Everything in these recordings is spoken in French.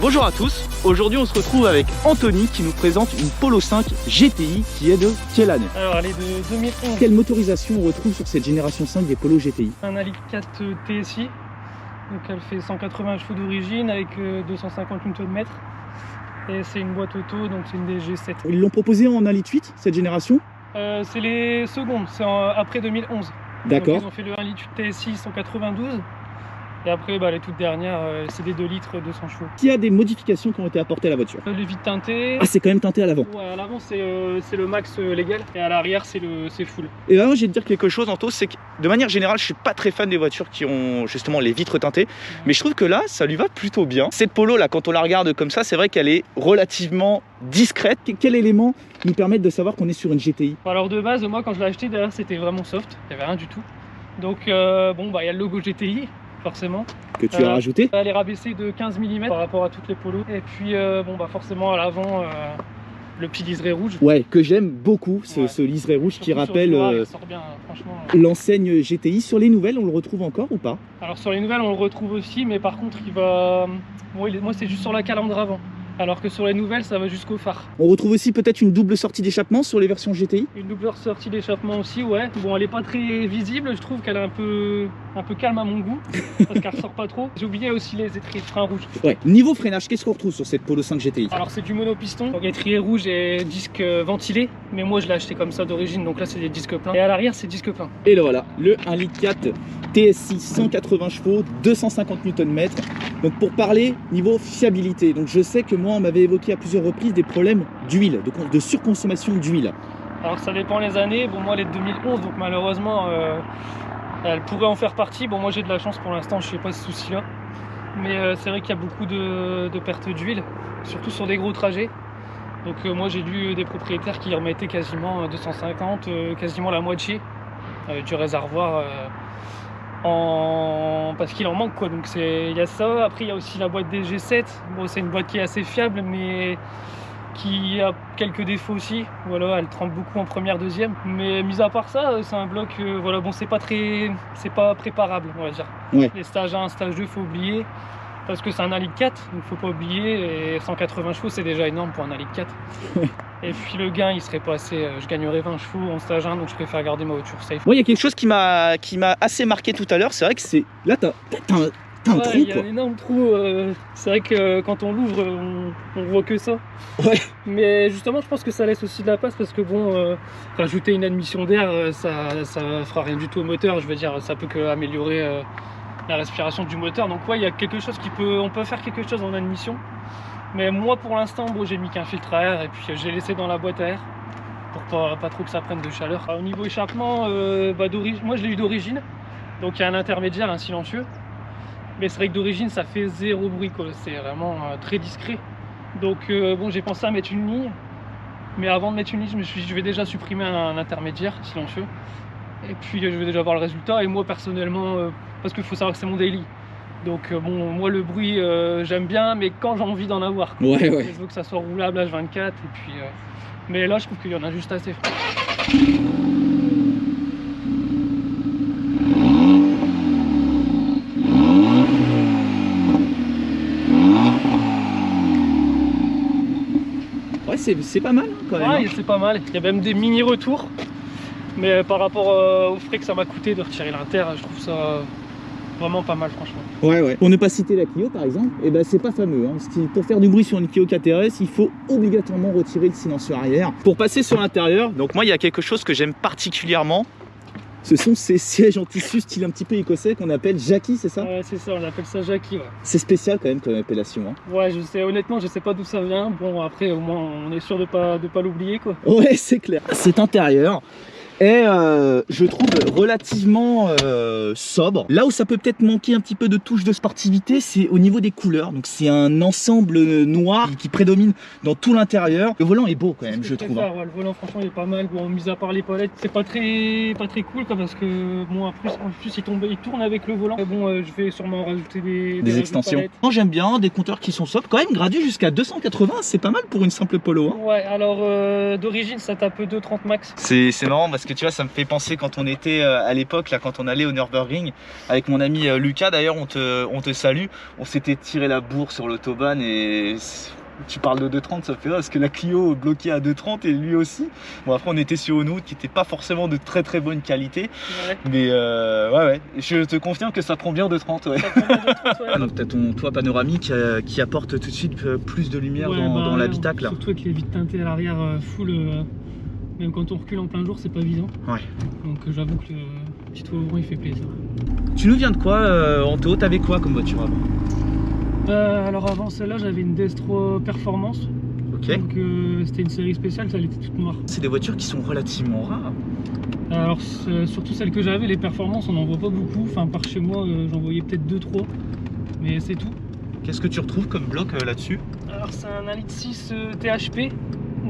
Bonjour à tous, aujourd'hui on se retrouve avec Anthony qui nous présente une Polo 5 GTI qui est de quelle année? Alors elle est de 2011. Quelle motorisation on retrouve sur cette génération 5 des Polo GTI? Un Ali 4 TSI, donc elle fait 180 chevaux d'origine avec 250 Nm. Et c'est une boîte auto, donc c'est une DG7. Ils l'ont proposé en 1,8 litre cette génération? C'est les secondes, c'est après 2011. D'accord. Donc, ils ont fait le 1 litre TSI 192. Et après, les toutes dernières, c'est des 2 litres 200 chevaux. Qui a des modifications qui ont été apportées à la voiture? Les vitres teintées. Ah, c'est quand même teinté à l'avant. Ouais, à l'avant c'est le max légal et à l'arrière c'est full. Et là, j'ai de dire quelque chose, Anto, c'est que de manière générale, je suis pas très fan des voitures qui ont justement les vitres teintées, mais je trouve que là, ça lui va plutôt bien. Cette Polo là, quand on la regarde comme ça, c'est vrai qu'elle est relativement discrète. Quel élément nous permet de savoir qu'on est sur une GTI? Alors de base, moi quand je l'ai acheté, derrière c'était vraiment soft, il n'y avait rien du tout. Donc il y a le logo GTI. Forcément. Que tu as rajouté? Elle est rabaissée de 15 mm par rapport à toutes les polos. Et puis forcément à l'avant le petit liseré rouge. Ouais, que j'aime beaucoup, ce liseré rouge qui rappelle l'enseigne GTI. Sur les nouvelles, on le retrouve encore ou pas? Alors sur les nouvelles on le retrouve aussi, mais par contre il va... moi c'est juste sur la calandre avant. Alors que sur les nouvelles, ça va jusqu'au phare. On retrouve aussi peut-être une double sortie d'échappement sur les versions GTI? Une double sortie d'échappement aussi, ouais. Bon, elle est pas très visible, je trouve qu'elle est un peu calme à mon goût, parce qu'elle ressort pas trop. J'ai oublié aussi les étriers de frein rouges. Ouais. Niveau freinage, qu'est-ce qu'on retrouve sur cette Polo 5 GTI? Alors c'est du monopiston, donc étrier rouge et disque ventilé. Mais moi je l'ai acheté comme ça d'origine, donc là c'est des disques pleins. Et à l'arrière c'est disque plein. Et là voilà, le 1,4 litre TSI 180 chevaux, 250 Nm. Donc pour parler niveau fiabilité, donc je sais que moi on m'avait évoqué à plusieurs reprises des problèmes d'huile, de surconsommation d'huile. Alors ça dépend les années, bon moi elle est de 2011 donc malheureusement elle pourrait en faire partie. Bon moi j'ai de la chance pour l'instant, je sais pas ce souci là. Mais c'est vrai qu'il y a beaucoup de pertes d'huile, surtout sur des gros trajets. Donc moi j'ai lu des propriétaires qui remettaient quasiment 250, quasiment la moitié du réservoir. Parce qu'il en manque quoi, donc il y a ça. Après il y a aussi la boîte des G7. Bon, c'est une boîte qui est assez fiable mais qui a quelques défauts aussi. Voilà, elle tremble beaucoup en première, deuxième. Mais mis à part ça, c'est un bloc, voilà, bon c'est pas préparable on va dire. Ouais. Les stages 1, stage 2 faut oublier. Parce que c'est un Ali 4, donc faut pas oublier, et 180 chevaux c'est déjà énorme pour un Ali 4. Et puis le gain il serait pas assez, je gagnerais 20 chevaux en stage 1, donc je préfère garder ma voiture safe. Moi, il y a quelque chose qui m'a assez marqué tout à l'heure, c'est vrai que c'est... Là t'as un trou Il y a quoi. un énorme trou, c'est vrai que quand on l'ouvre on voit que ça. Ouais. Mais justement je pense que ça laisse aussi de la place parce que bon, rajouter une admission d'air ça fera rien du tout au moteur, je veux dire ça peut que améliorer la respiration du moteur. Donc ouais, il y a quelque chose on peut faire quelque chose en admission. Mais moi pour l'instant bon, j'ai mis qu'un filtre à air et puis j'ai laissé dans la boîte à air pour pas trop que ça prenne de chaleur. Au niveau échappement, moi je l'ai eu d'origine, donc il y a un intermédiaire, un silencieux. Mais c'est vrai que d'origine ça fait zéro bruit quoi, c'est vraiment très discret. Donc bon, j'ai pensé à mettre une ligne, mais avant de mettre une ligne je me suis dit je vais déjà supprimer un intermédiaire silencieux. Et puis je vais déjà voir le résultat. Et moi personnellement, parce qu'il faut savoir que c'est mon daily, donc bon, moi le bruit j'aime bien, mais quand j'ai envie d'en avoir. Ouais. Je veux que ça soit roulable H24 et puis mais là je trouve qu'il y en a juste assez. Ouais, c'est pas mal quand même. Ouais, c'est pas mal. Il y a même des mini retours. Mais par rapport aux frais que ça m'a coûté de retirer l'inter, je trouve ça vraiment pas mal franchement. Ouais. Pour ne pas citer la Clio par exemple, et c'est pas fameux. Pour faire du bruit sur une Clio 4RS, il faut obligatoirement retirer le silencieux arrière. Pour passer sur l'intérieur, donc moi il y a quelque chose que j'aime particulièrement. Ce sont ces sièges en tissu style un petit peu écossais qu'on appelle Jackie, c'est ça? Ouais, c'est ça, on appelle ça Jackie. Ouais, c'est spécial quand même comme appellation. Ouais, je sais, honnêtement, je sais pas d'où ça vient. Bon, après, au moins, on est sûr de pas l'oublier quoi. Ouais, c'est clair. Cet intérieur est, je trouve, relativement sobre. Là où ça peut peut-être manquer un petit peu de touche de sportivité, c'est au niveau des couleurs. Donc c'est un ensemble noir qui prédomine dans tout l'intérieur. Le volant est beau quand même, je trouve. Ouais, le volant franchement il est pas mal. Bon, mis à part les palettes, c'est pas très cool quoi, parce que bon, en plus il tourne avec le volant. Mais bon, je vais sûrement rajouter des extensions. Moi j'aime bien des compteurs qui sont sobres, quand même gradués jusqu'à 280, c'est pas mal pour une simple Polo. Hein. Ouais, alors d'origine ça tape 2,30 max. C'est marrant parce parce que tu vois, ça me fait penser quand on était à l'époque, là, quand on allait au Nürburgring avec mon ami Lucas. D'ailleurs, on te salue. On s'était tiré la bourre sur l'autobahn et tu parles de 2,30, ça fait parce que la Clio bloquée à 2,30 et lui aussi. Bon, après, on était sur une route qui n'était pas forcément de très très bonne qualité, Ouais. mais ouais, je te confirme que ça prend bien 2,30. Ouais. Ça prend bien 2,30, ouais. Donc, tu as ton toit panoramique qui apporte tout de suite plus de lumière Ouais, dans l'habitacle. Là. Surtout avec les vitres teintées à l'arrière full, même quand on recule en plein jour, c'est pas évident. Ouais. Donc j'avoue que le petit toit ouvrant il fait plaisir. Tu nous viens de quoi, Anto? T'avais quoi comme voiture avant? Alors avant celle-là, j'avais une DS3 Performance. Ok. Donc c'était une série spéciale, ça elle était toute noire. C'est des voitures qui sont relativement rares. Alors surtout celles que j'avais, les Performances, on n'en voit pas beaucoup. Enfin par chez moi, j'en voyais peut-être 2-3, mais c'est tout. Qu'est-ce que tu retrouves comme bloc là-dessus? Alors c'est un 1.6 THP.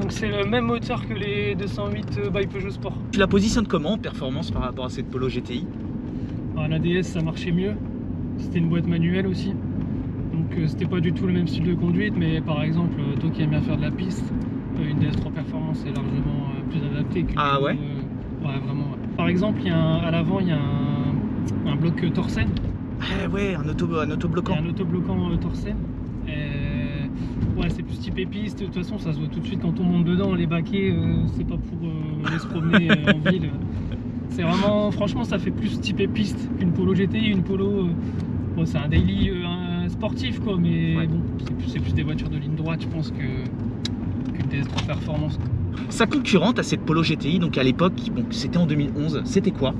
Donc c'est le même moteur que les 208 by Peugeot Sport. Tu la positionnes comment en performance par rapport à cette Polo GTI? Alors, la DS ça marchait mieux. C'était une boîte manuelle aussi. Donc c'était pas du tout le même style de conduite, mais par exemple, toi qui aimes bien faire de la piste, une DS3 Performance est largement plus adaptée qu'une. Ah ouais? Ouais, vraiment. Ouais. Par exemple, à l'avant, il y a un bloc Torsen. Ah ouais, un autobloquant. Il y a un autobloquant Torsen. Ouais, c'est plus type piste. De toute façon, ça se voit tout de suite quand on monte dedans. Les baquets, c'est pas pour aller se promener en ville. C'est vraiment, franchement, ça fait plus type piste qu'une Polo GTI. Une Polo, bon, c'est un daily sportif, quoi, mais Ouais. bon, c'est plus des voitures de ligne droite, je pense, qu'une DS3 Performance. Sa concurrente à cette Polo GTI, donc à l'époque, bon, c'était en 2011, c'était quoi?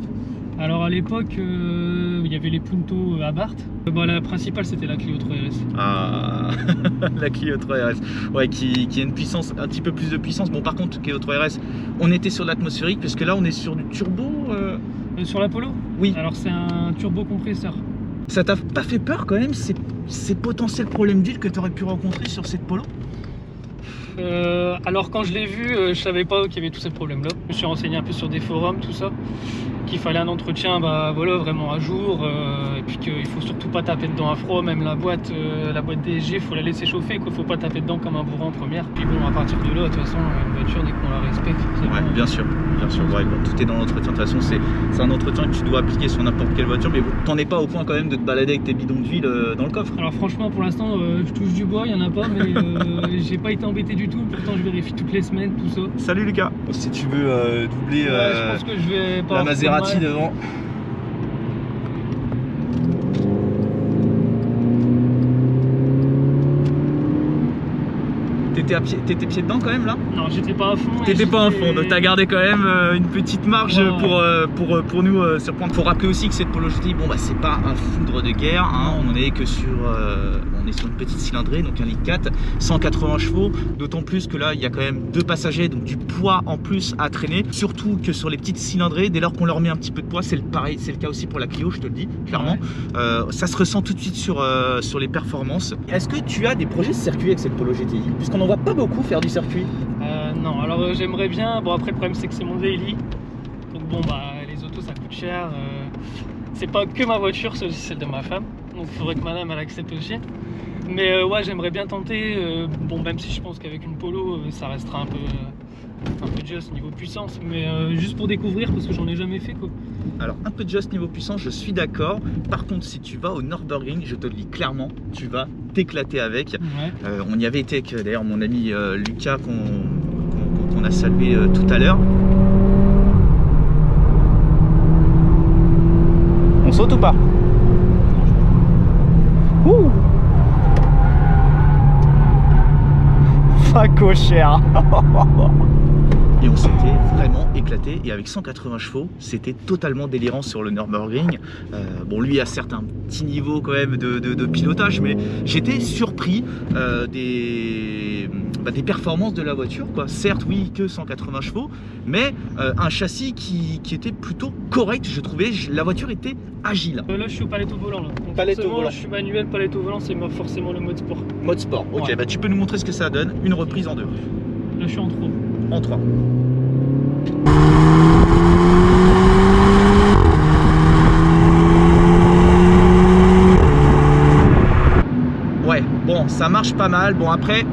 Alors à l'époque, il y avait les Punto Abarth. Bah, la principale, c'était la Clio 3 RS. Ah, la Clio 3 RS, ouais, qui a une puissance, un petit peu plus de puissance. Bon, par contre, Clio 3 RS, on était sur l'atmosphérique, parce que là, on est sur du turbo. Sur la Polo? Oui. Alors c'est un turbo compresseur. Ça t'a pas fait peur quand même, ces potentiels problèmes d'huile que tu aurais pu rencontrer sur cette Polo? Alors quand je l'ai vu, je savais pas qu'il y avait tous ces problèmes-là. Je me suis renseigné un peu sur des forums, tout ça, qu'il fallait un entretien, bah voilà, vraiment à jour, et puis qu'il faut surtout pas taper dedans à froid. Même la boîte DSG, faut la laisser chauffer, quoi. Faut pas taper dedans comme un bourrin en première. Puis bon, à partir de là, de toute façon, une voiture, dès qu'on la respecte, c'est Ouais, bon. bien sûr. Ouais, bon, tout est dans l'entretien. De toute façon, c'est un entretien que tu dois appliquer sur n'importe quelle voiture, mais bon, t'en es pas au point quand même de te balader avec tes bidons d'huile dans le coffre. Alors franchement, pour l'instant, je touche du bois, il y en a pas, mais j'ai pas été embêté du tout. Pourtant, je vérifie toutes les semaines, tout ça. Salut Lucas. Si tu veux doubler Ouais, je pense que je vais pas la avoir trop de Maserati mal. devant. T'étais pied dedans quand même là? Non, j'étais pas à fond. et T'étais pas à fond, donc j'étais- t'as gardé quand même une petite marge Ouais. pour nous surprendre. Faut rappeler aussi que cette Polo GTI, bon bah c'est pas un foudre de guerre, hein, on est que sur on est sur une petite cylindrée, donc un litre 4, 180 chevaux, d'autant plus que là il y a quand même 2 passagers, donc du poids en plus à traîner, surtout que sur les petites cylindrées, dès lors qu'on leur met un petit peu de poids, c'est pareil, c'est le cas aussi pour la Clio, je te le dis clairement. Ça se ressent tout de suite sur les performances. Est-ce que tu as des projets de circuit avec cette Polo GTI? Puisqu'on n'en voit pas beaucoup faire du circuit. Non, alors j'aimerais bien. Bon, après, le problème, c'est que c'est mon daily. Donc, bon, bah, les autos, ça coûte cher. C'est pas que ma voiture, c'est aussi celle de ma femme. Donc, il faudrait que madame, elle accepte aussi. Mais ouais, j'aimerais bien tenter. Bon, même si je pense qu'avec une Polo, ça restera un peu juste niveau puissance. Mais juste pour découvrir, parce que j'en ai jamais fait, quoi. Alors un peu de juste niveau puissance, je suis d'accord. Par contre, si tu vas au Nürburgring, je te le dis clairement, tu vas t'éclater avec. Ouais. On y avait été avec d'ailleurs mon ami Lucas qu'on a salué tout à l'heure. On saute ou pas? Ouh, cher. Et on s'était vraiment éclaté, et avec 180 chevaux, c'était totalement délirant sur le Nürburgring. Bon, lui a certes un petit niveau quand même de pilotage, mais j'étais surpris des performances de la voiture, quoi. Certes, oui, que 180 chevaux, mais un châssis qui était plutôt correct, je trouvais. La voiture était agile. Là, je suis au palette au volant. Là. Donc, Palette au forcément, volant. Je suis manuel, palette au volant, c'est forcément le mode sport. Mode sport, ok, Ouais. bah tu peux nous montrer ce que ça donne. Une reprise en 2, Là, je suis en 3. en 3. Ouais, bon, ça marche pas mal. Bon, après,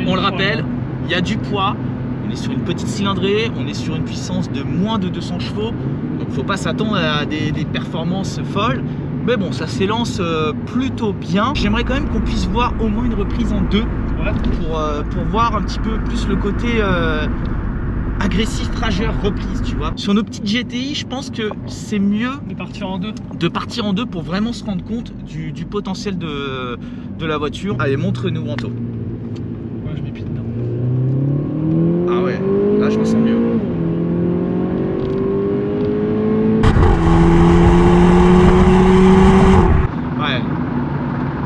on le rappelle, il y a du poids, On est sur une petite cylindrée, on est sur une puissance de moins de 200 chevaux, donc faut pas s'attendre à des performances folles. Mais bon, ça s'élance plutôt bien. J'aimerais quand même qu'on puisse voir au moins une reprise en deux, pour voir un petit peu plus le côté agressif, rageur, reprise, tu vois. Sur nos petites GTI, je pense que c'est mieux De partir en deux. de partir en deux pour vraiment se rendre compte du potentiel de la voiture. Allez, montre-nous, Anto. Ouais, je mets pied dedans. Ah ouais, là je me sens mieux. Ouais,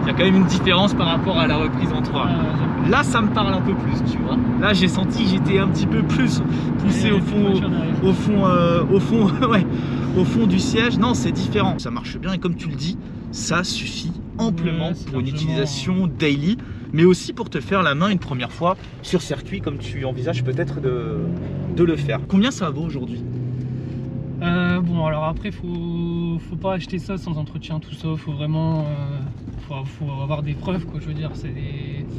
il y a quand même une différence par rapport à la reprise en 3. Là ça me parle un peu plus, tu vois. Là j'ai senti que j'étais un petit peu plus poussé au fond du siège. Non, c'est différent. Ça marche bien et comme tu le dis, ça suffit amplement pour une utilisation daily, mais aussi pour te faire la main une première fois sur circuit comme tu envisages peut-être de le faire. Combien ça vaut aujourd'hui? Bon, alors après, faut pas acheter ça sans entretien, tout ça. Faut vraiment faut avoir des preuves, quoi. Je veux dire, c'est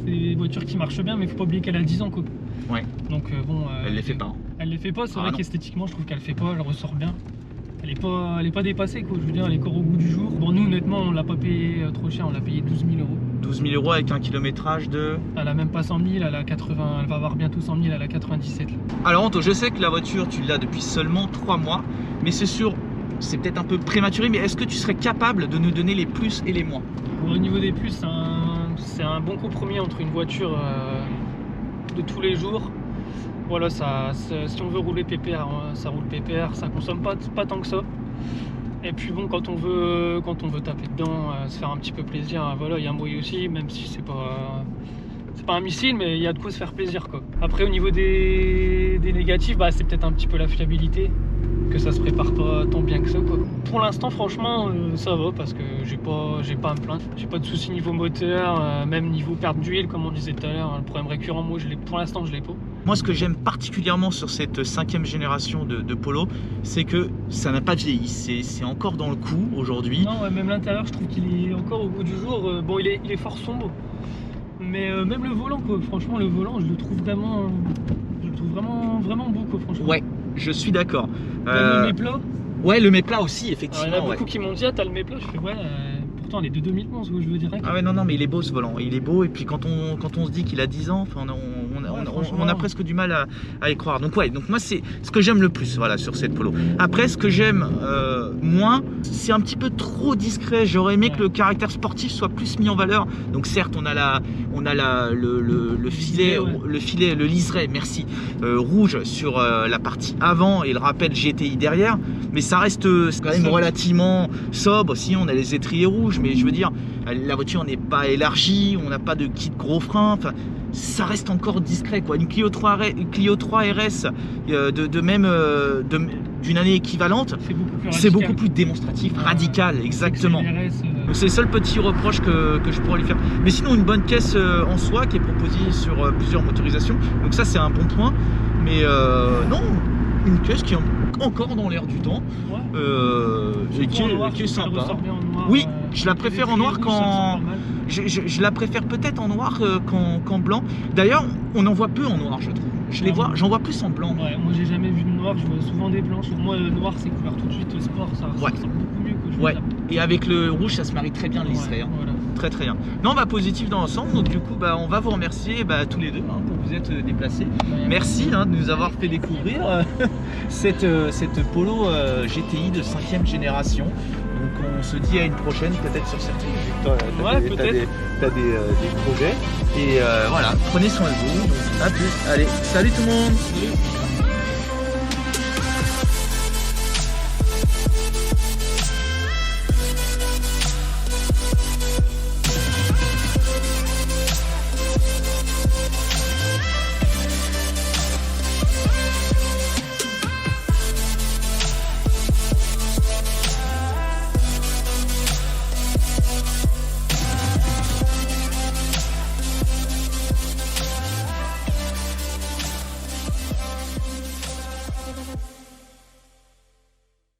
des voitures qui marchent bien, mais faut pas oublier qu'elle a 10 ans, quoi. Ouais. Donc bon. Elle les fait pas. Elle les fait pas. C'est vrai qu'esthétiquement, je trouve qu'elle fait pas. Elle ressort bien. Elle est pas dépassée, quoi. Je veux dire, elle est encore au goût du jour. Bon, nous, honnêtement, on l'a pas payé trop cher. On l'a payé 12 000 euros. 12 000 euros avec un kilométrage de... Elle a même pas 100 000, elle a 80, elle va avoir bientôt 100 000, elle a 97. Alors Anto, je sais que la voiture, tu l'as depuis seulement 3 mois, mais c'est peut-être un peu prématuré, mais est-ce que tu serais capable de nous donner les plus et les moins? Au niveau des plus, c'est un bon compromis entre une voiture de tous les jours. Voilà, si on veut rouler pépère, ça roule pépère, ça consomme pas tant que ça. Et puis bon, quand on veut taper dedans, se faire un petit peu plaisir, voilà, il y a un bruit aussi, même si c'est pas un missile, mais il y a de quoi se faire plaisir, quoi. Après, au niveau des négatifs, bah, c'est peut-être un petit peu la fiabilité, que ça se prépare pas tant bien que ça, quoi. Pour l'instant, franchement, ça va, parce que j'ai pas à me plaindre. J'ai pas de soucis niveau moteur, même niveau perte d'huile, comme on disait tout à l'heure. Le problème récurrent, moi, pour l'instant, je l'ai pas. Moi, ce que j'aime particulièrement sur cette 5e génération de Polo, c'est que ça n'a pas vieilli. C'est encore dans le coup aujourd'hui. Non, ouais, même l'intérieur, je trouve qu'il est encore au goût du jour. Bon, il est fort sombre, mais même le volant, quoi. Franchement, le volant, je le trouve vraiment beau, quoi, franchement. Ouais, je suis d'accord. Le méplat. Ouais, le méplat aussi, effectivement. Il y en a beaucoup qui m'ont dit, ah, t'as le méplat. Je fais, ouais. Pourtant, elle est de 2011, je veux dire. Ah ouais, non, mais il est beau ce volant, il est beau, et puis quand on se dit qu'il a 10 ans, enfin, on a presque du mal à y croire. Donc ouais, donc moi c'est ce que j'aime le plus, voilà, sur cette Polo. Après, ce que j'aime moins, c'est un petit peu trop discret. J'aurais aimé que le caractère sportif soit plus mis en valeur. Donc certes, on a le filet, le liseré, merci, rouge sur la partie avant et le rappel GTI derrière, mais ça reste quand même relativement sobre. Si on a les étriers rouges, mais je veux dire, la voiture n'est pas élargie, on n'a pas de kit gros frein, enfin, ça reste encore discret, quoi. Une Clio 3 RS d'une année équivalente, c'est beaucoup plus démonstratif, radical, exactement. C'est le seul petit reproche que je pourrais lui faire. Mais sinon, une bonne caisse en soi qui est proposée sur plusieurs motorisations, donc ça c'est un bon point. Mais non, une caisse qui est encore dans l'air du temps, et qui est sympa. Oui, je la préfère en noir quand... Je la préfère peut-être en noir qu'en blanc. D'ailleurs, on en voit peu en noir, je trouve. J'en vois plus en blanc. Ouais, moi j'ai jamais vu de noir, je vois souvent des blancs. Pour moi, le noir c'est couleur tout de suite sport, ça ressemble beaucoup mieux. Ouais, et avec le rouge, ça se marie très bien, le liseré. Voilà. Très très bien. Non, bah positif dans l'ensemble. Donc du coup, bah, on va vous remercier tous les deux pour vous être déplacés. Merci de nous avoir fait découvrir cette Polo GTI de 5e génération. Donc on se dit à une prochaine, peut-être sur certaines. T'as des projets. Et voilà, prenez soin de vous. Donc, à plus. Allez, salut tout le monde. Salut.